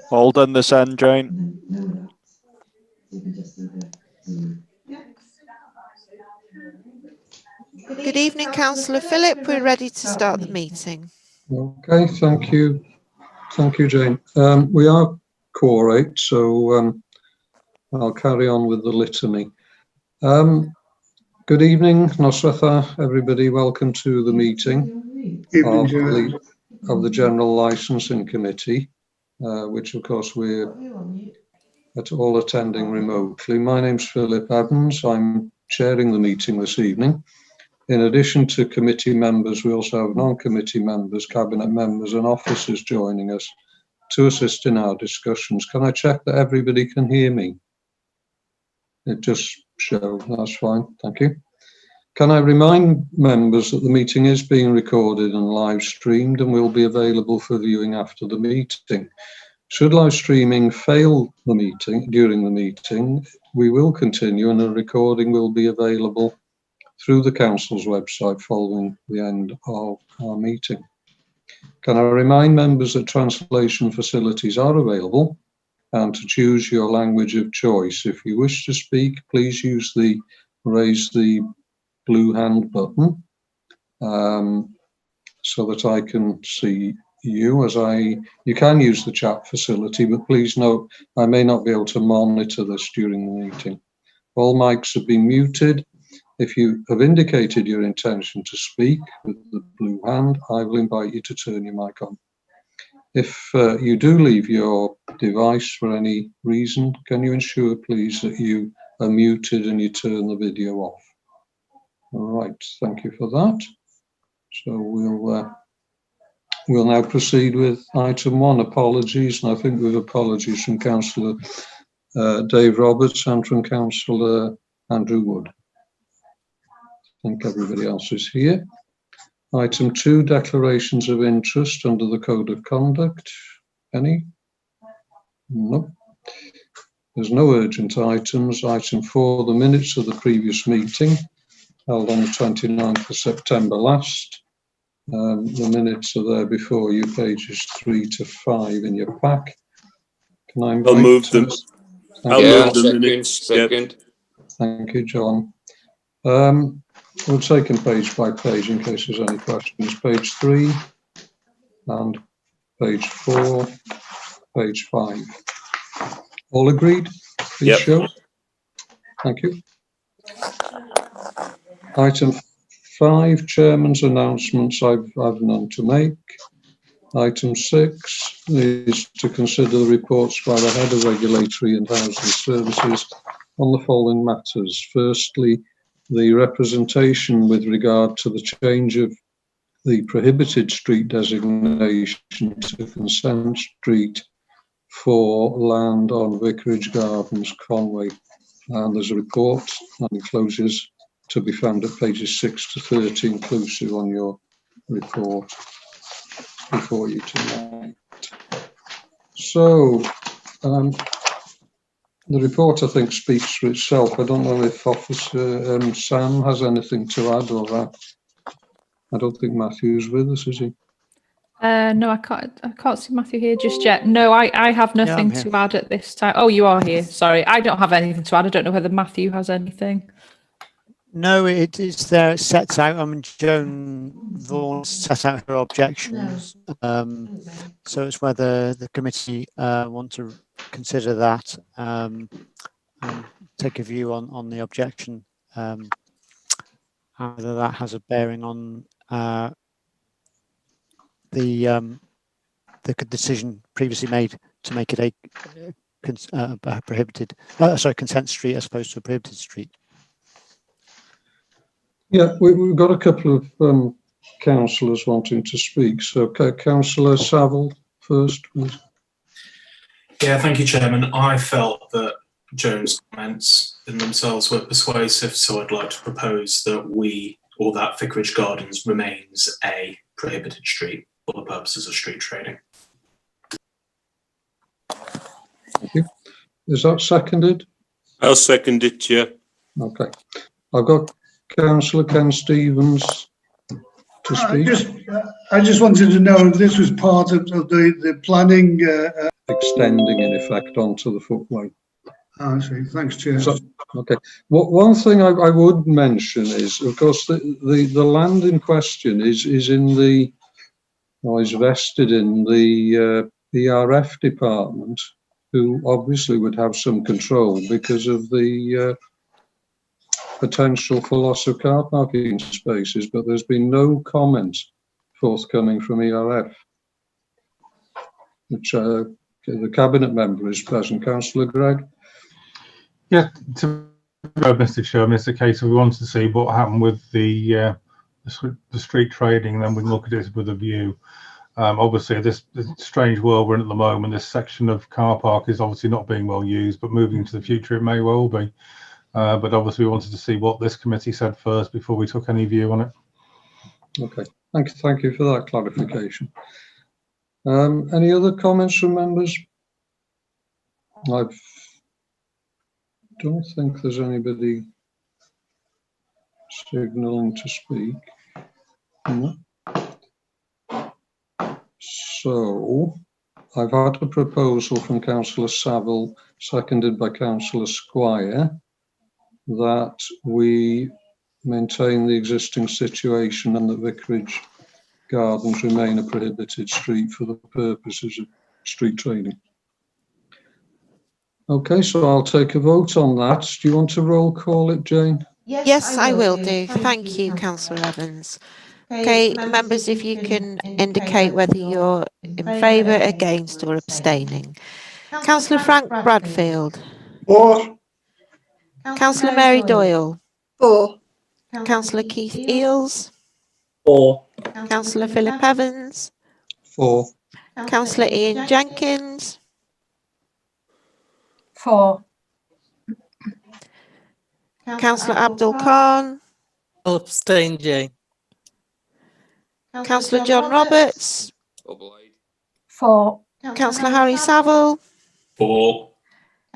All done this end, Jane. Good evening, Councillor Phillip. We're ready to start the meeting. Okay, thank you. Thank you, Jane. We are quorate, so I'll carry on with the litany. Good evening, Nosratha, everybody. Welcome to the meeting of the General Licensing Committee, which of course we're all attending remotely. My name's Philip Evans. I'm chairing the meeting this evening. In addition to committee members, we also have non-committee members, cabinet members and officers joining us to assist in our discussions. Can I check that everybody can hear me? It just shows, that's fine, thank you. Can I remind members that the meeting is being recorded and live streamed and will be available for viewing after the meeting. Should live streaming fail during the meeting, we will continue and a recording will be available through the Council's website following the end of our meeting. Can I remind members that translation facilities are available and to choose your language of choice. If you wish to speak, please use the raise the blue hand button so that I can see you. You can use the chat facility, but please note I may not be able to monitor this during the meeting. All mics have been muted. If you have indicated your intention to speak with the blue hand, I will invite you to turn your mic on. If you do leave your device for any reason, can you ensure, please, that you are muted and you turn the video off? All right, thank you for that. So we'll now proceed with item 1, apologies, and I think with apologies from Councillor Dave Roberts and from Councillor Andrew Wood. I think everybody else is here. Item 2, declarations of interest under the Code of Conduct. Any? No. There's no urgent items. Item 4, the minutes of the previous meeting held on the 29th of September last. The minutes are there before you, pages 3 to 5 in your pack. Can I invite? I'll move them. I'll move the minutes. Second. Thank you, John. We'll take them page by page in case there's any questions. Page 3 and page 4, page 5. All agreed? Please yep. Show. Thank you. Item 5, Chairman's announcements. I've none to make. Item 6 is to consider the reports by the Head of Regulatory and Housing Services on the following matters. Firstly, the representation with regard to the change of the prohibited street designation to Consent Street for land on Vicarage Gardens, Conway. And there's a report and enclosures to be found at pages 6 to 30 inclusive on your report before you tonight. So, the report, I think, speaks for itself. I don't know if Officer Sam has anything to add or that. I don't think Matthew's with us, is he? No, I can't see Matthew here just yet. No, I have nothing to add at this time. Oh, you are here. Sorry, I don't have anything to add. I don't know whether Matthew has anything. No, it is there. It sets out. I mean, Joan Vaughan set out her objections. So it's whether the committee want to consider that and take a view on the objection, whether that has a bearing on the decision previously made to make it a prohibited, consent street as opposed to a prohibited street. Yeah, we've got a couple of councillors wanting to speak. So, Councillor Saville first, please. Yeah, thank you, Chairman. I felt that Joan's comments in themselves were persuasive, so I'd like to propose that that Vicarage Gardens remains a prohibited street for the purposes of street trading. Thank you. Is that seconded? I'll second it, yeah. Okay. I've got Councillor Ken Stevens to speak? I just wanted to know if this was part of the planning. Extending in effect onto the footway. I see. Thanks, Chair. So, okay. One thing I would mention is, of course, the land in question is in the, or is vested in the ERF department, who obviously would have some control because of the potential for loss of car parking spaces, but there's been no comment forthcoming from ERF, which the cabinet member is present. Councillor Gregg. Yeah, to Mr. Chairman, it's a case of we want to see what happened with the street trading, and then we can look at it with a view. Obviously, this strange world we're in at the moment, this section of car park is obviously not being well used, but moving into the future, it may well be. But obviously, we wanted to see what this committee said first before we took any view on it. Okay, thank you for that clarification. Any other comments from members? I don't think there's anybody signalling to speak. No. So I've had a proposal from Councillor Saville, seconded by Councillor Squire, that we maintain the existing situation and that Vicarage Gardens remain a prohibited street for the purposes of street trading. Okay, so I'll take a vote on that. Do you want to roll call it, Jane? Yes, I will do. Thank you, Councillor Evans. Okay, members, if you can indicate whether you're in favour, against or abstaining. Councillor Frank Bradfield. For. Councillor Mary Doyle. For. Councillor Keith Eales. For. Councillor Philip Evans. For. Councillor Ian Jenkins. For. Councillor Abdul Khan. I'll abstain, Jane. Councillor John Roberts. For. Councillor Harry Saville. For.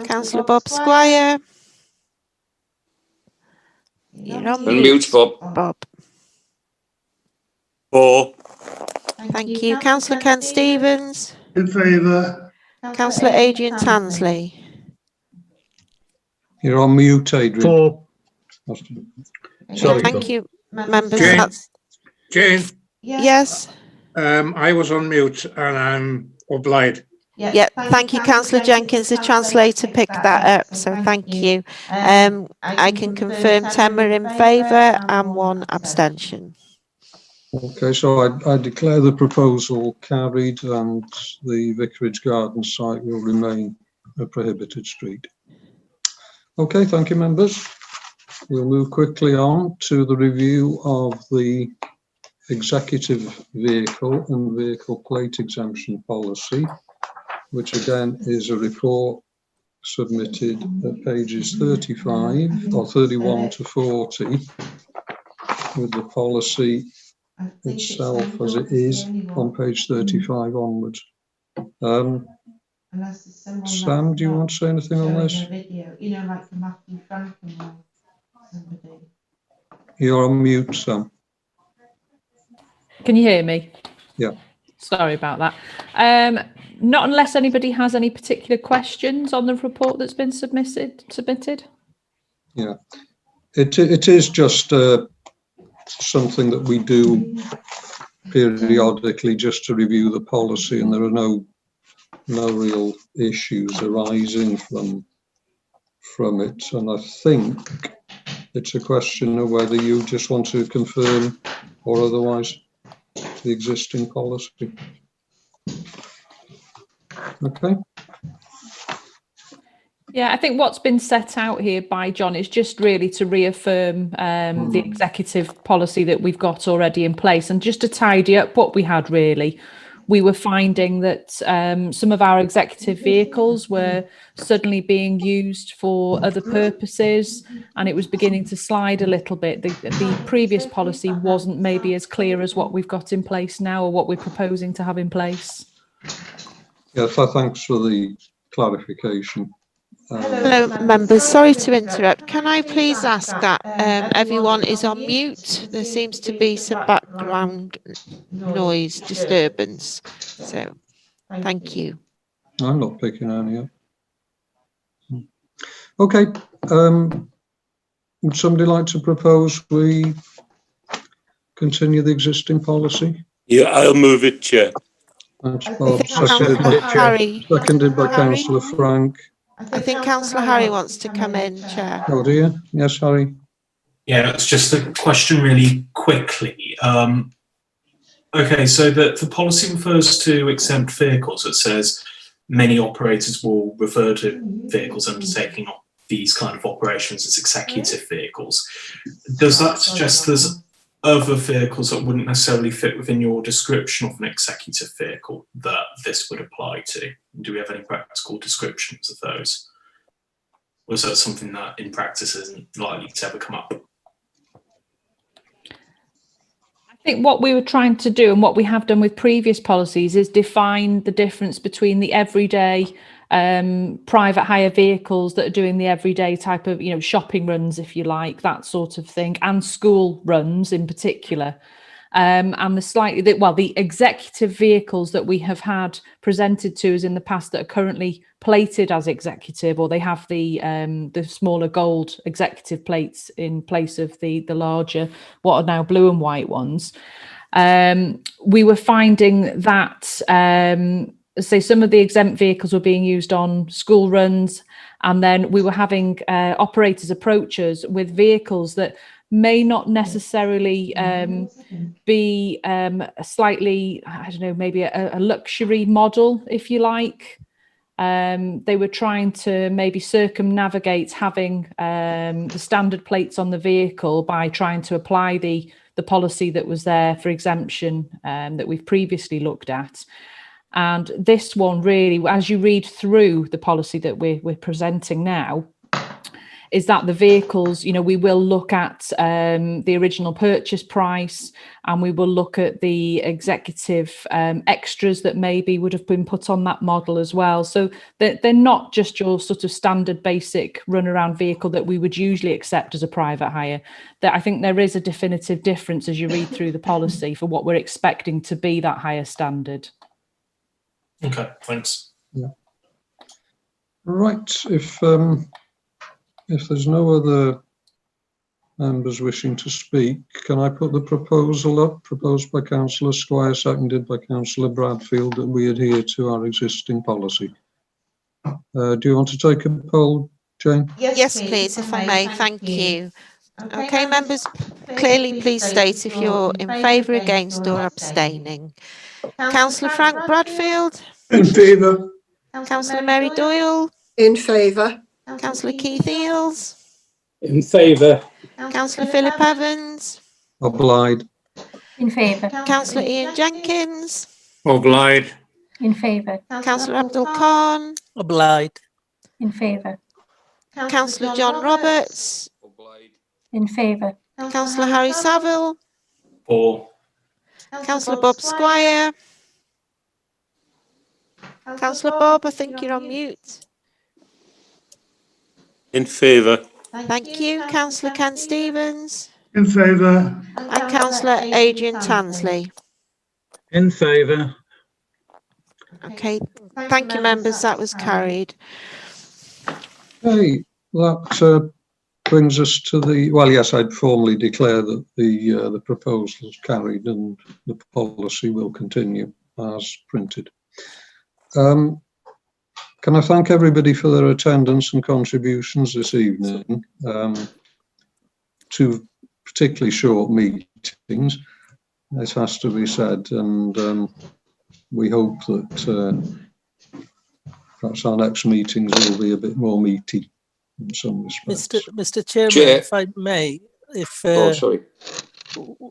Councillor Bob Squire. You're on mute, Bob. For. Thank you. Councillor Ken Stevens. In favour. Councillor Adrian Tansley. You're on mute, Adrian. For. Sorry, thank you, members. Jane. Jane. Yes. I was on mute and I'm obliged. Yeah, thank you, Councillor Jenkins. The translator picked that up, so thank you. I can confirm 10 were in favour and 1 abstention. Okay, so I declare the proposal carried and the Vicarage Garden site will remain a prohibited street. Okay, thank you, members. We'll move quickly on to the review of the executive vehicle and vehicle plate exemption policy, which again is a report submitted at pages 35 or 31 to 40 with the policy itself as it is on page 35 onwards. Sam, do you want to say anything on this? You're on mute, Sam. Can you hear me? Yeah. Sorry about that. Not unless anybody has any particular questions on the report that's been submitted. Yeah, it is just something that we do periodically just to review the policy, and there are no real issues arising from it. And I think it's a question of whether you just want to confirm or otherwise the existing policy. Okay. Yeah, I think what's been set out here by John is just really to reaffirm the executive policy that we've got already in place, and just to tidy up what we had really. We were finding that some of our executive vehicles were suddenly being used for other purposes, and it was beginning to slide a little bit. The previous policy wasn't maybe as clear as what we've got in place now, or what we're proposing to have in place. Yes, so thanks for the clarification. Hello, members. Sorry to interrupt. Can I please ask that everyone is on mute? There seems to be some background noise disturbance. So, thank you. I'm not picking any up. Okay. Would somebody like to propose we continue the existing policy? Yeah, I'll move it, Chair. That's I Bob, think seconded Councillor by, Harry. seconded by Harry? Councillor Frank. I think Councillor Harry wants to come in, Chair. Oh dear. Yes, Harry. Yeah, it's just a question really quickly. Okay, so the policy refers to exempt vehicles. It says many operators will refer to vehicles undertaking these kind of operations as executive vehicles. Does that suggest there's other vehicles that wouldn't necessarily fit within your description of an executive vehicle that this would apply to? Do we have any practical descriptions of those? Or is that something that in practice isn't likely to ever come up? I think what we were trying to do and what we have done with previous policies is define the difference between the everyday private hire vehicles that are doing the everyday type of, shopping runs, if you like, that sort of thing, and school runs in particular. And the executive vehicles that we have had presented to us in the past that are currently plated as executive, or they have the smaller gold executive plates in place of the larger, what are now blue and white ones. We were finding that, say, some of the exempt vehicles were being used on school runs, and then we were having operators approach us with vehicles that may not necessarily be a slightly, I don't know, maybe a luxury model, if you like. They were trying to maybe circumnavigate having the standard plates on the vehicle by trying to apply the policy that was there for exemption that we've previously looked at. And this one really, as you read through the policy that we're presenting now, is that the vehicles, we will look at the original purchase price, and we will look at the executive extras that maybe would have been put on that model as well. So they're not just your sort of standard basic runaround vehicle that we would usually accept as a private hire. That I think there is a definitive difference as you read through the policy for what we're expecting to be that higher standard. Okay, thanks. Yeah. Right. If there's no other members wishing to speak, can I put the proposal up, proposed by Councillor Squire, seconded by Councillor Bradfield, that we adhere to our existing policy? Do you want to take a poll, Jane? Yes, please, if I may. Thank you. Okay, members, clearly please state if you're in favour, against or abstaining. Councillor Frank Bradfield? In favour. Councillor Mary Doyle? In favour. Councillor Keith Eales? In favour. Councillor Philip Evans? Obliged. In favour. Councillor Ian Jenkins? Obliged. In favour. Councillor Abdul Khan? Obliged. In favour. Councillor John Roberts? In favour. Councillor Harry Saville? For. Councillor Bob Squire? Councillor Bob, I think you're on mute. In favour. Thank you. Councillor Ken Stevens? In favour. And Councillor Adrian Tansley? In favour. Okay, thank you, members. That was carried. Okay, that brings us to well, yes, I'd formally declare that the proposal is carried and the policy will continue as printed. Can I thank everybody for their attendance and contributions this evening? Two particularly short meetings, it has to be said, and we hope that perhaps our next meetings will be a bit more meaty in some respects. Mr. Chairman, Chair. if I may, Sorry.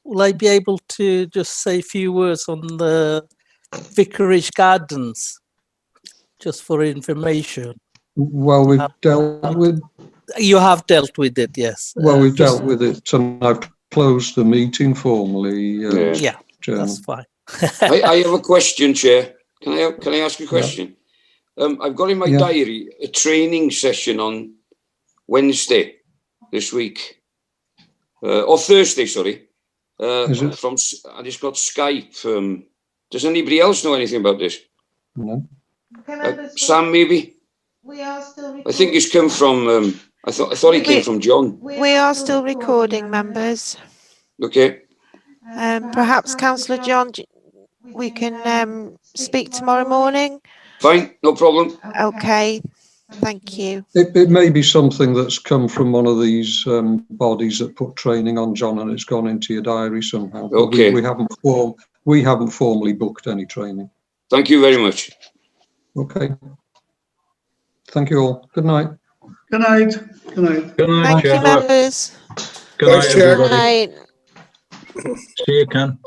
will I be able to just say a few words on the Vicarage Gardens, just for information? Well, we've dealt with. You have dealt with it, yes. Well, we've dealt with it, and I've closed the meeting formally. Yeah, Chairman. that's fine. I have a question, Chair. Can I ask a question? I've got in my Yeah. diary a training session on Wednesday this week, or Thursday, sorry. Is it? I just got Skype. Does anybody else know anything about this? No. Sam, maybe? I think it's come from, I thought it came from John. We are still recording, members. Okay. Perhaps Councillor John, we can speak tomorrow morning. Fine, no problem. Okay, thank you. It may be something that's come from one of these bodies that put training on, John, and it's gone into your diary somehow. But Okay. we haven't formally booked any training. Thank you very much. Okay. Thank you all. Good night. Good night. Good night. Good night, Thank you, Chair. members. Good night, Chair. Good everybody. night. See you, Ken.